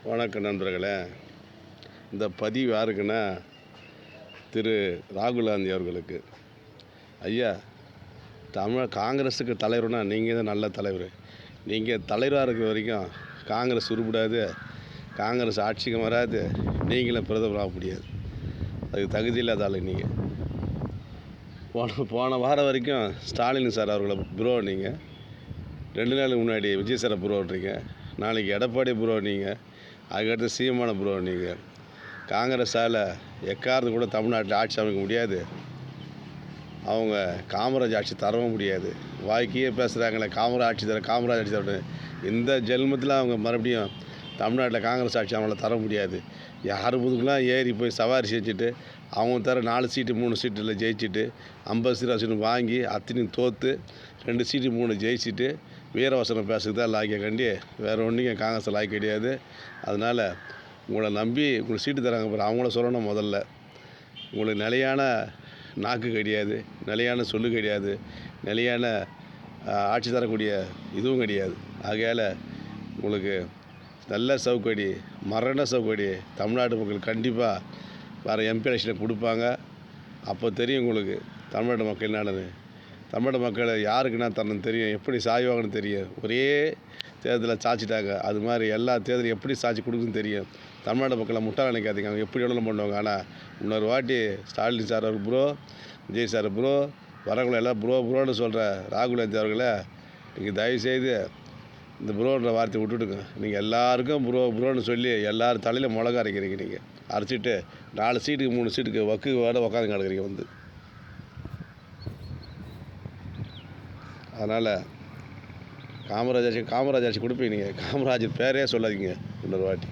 வணக்கம் நண்பர்களே. இந்த பதிவு யாருக்குன்னா, திரு ராகுல் காந்தி அவர்களுக்கு. ஐயா, காங்கிரஸுக்கு தலைவர்னா நீங்கள் தான் நல்ல தலைவர். நீங்கள் தலைவராக இருக்கிற வரைக்கும் காங்கிரஸ் உருப்படாது, காங்கிரஸ் ஆட்சிக்கும் வராது, நீங்களும் பிரதமராக முடியாது. அதுக்கு தகுதி இல்லாத ஆளு நீங்கள். போன வாரம் வரைக்கும் ஸ்டாலின் சார் அவர்களை ப்ரோ நீங்கள், 2 நாளுக்கு முன்னாடி விஜய் சாரை ப்ரோன்றீங்க, நாளைக்கு எடப்பாடி ப்ரோ நீங்கள், அதுக்கடுத்து சீமான ப்ரோ நீங்கள். காங்கிரஸால் எக்காரது கூட தமிழ்நாட்டில் ஆட்சி அமைக்க முடியாது. அவங்க காமராஜ் ஆட்சி தரவும் முடியாது. வாய்க்கையே பேசுகிறாங்களே காமராஜ் ஆட்சி தர. இந்த ஜென்மத்தில் அவங்க மறுபடியும் தமிழ்நாட்டில் காங்கிரஸ் ஆட்சி அவங்கள தர முடியாது. யார் முதுகுலாம் ஏறி போய் சவாரி செஞ்சுட்டு அவங்க தர 4 சீட்டு 3 சீட்டில் ஜெயிச்சுட்டு 50 சீட்டு வாங்கி அத்தனையும் தோற்று 2 சீட்டு 3 ஜெயிச்சுட்டு வீரவசனம் பேசுறது தான் லாய்க்க கண்டி, வேறு ஒன்றும் காங்கிரஸ் லாய்க்க கிடையாது. அதனால் உங்களை நம்பி உங்களுக்கு சீட்டு தராங்க பாரு, அவங்கள சொல்லணும். முதல்ல உங்களுக்கு நிலையான நாக்கு கிடையாது, நிலையான சொல்லு கிடையாது, நிலையான ஆட்சி தரக்கூடிய இதுவும் கிடையாது. ஆகையால் உங்களுக்கு நல்ல சவுக்கடி, மரண சவுக்கடி தமிழ்நாட்டு மக்கள் கண்டிப்பாக வேறு எம்பி எலெக்ஷனில் கொடுப்பாங்க. அப்போ தெரியும் உங்களுக்கு தமிழ்நாட்டு மக்கள் என்னன்னு. தமிழ்நாட்டு மக்கள் யாருக்குன்னா தரணும் தெரியும், எப்படி சாய்வாங்கன்னு தெரியும். ஒரே தேர்தலில் சாய்ச்சிட்டாங்க, அது மாதிரி எல்லா தேர்தலும் எப்படி சாய்ச்சி கொடுக்குன்னு தெரியும். தமிழ்நாடு மக்களை முட்டாள் நினைக்காதீங்க, அவங்க எப்படி வேணாலும் பண்ணுவாங்க. ஆனால் இன்னொரு வாட்டி ஸ்டாலின் சார் அவர் ப்ரோ, விஜய் சார் ப்ரோ, வரவங்களை எல்லாம் ப்ரோன்னு சொல்கிற ராகுல் காந்தி அவர்களை நீங்கள் தயவுசெய்து இந்த ப்ரோன்ற வார்த்தையை விட்டுடுங்க. நீங்கள் எல்லாருக்கும் ப்ரோன்னு சொல்லி எல்லோரும் தலையில் மிளகா அரைக்கிறீங்க. நீங்கள் அரைச்சிட்டு 4 சீட்டுக்கு 3 சீட்டுக்கு வக்கு வேட உட்காந்து கிடக்குறீங்க வந்து. அதனால் காமராஜ் ஆட்சி கொடுப்பீங்க. நீங்கள் காமராஜர் பேரே சொல்லாதீங்க இன்னொரு வாட்டி.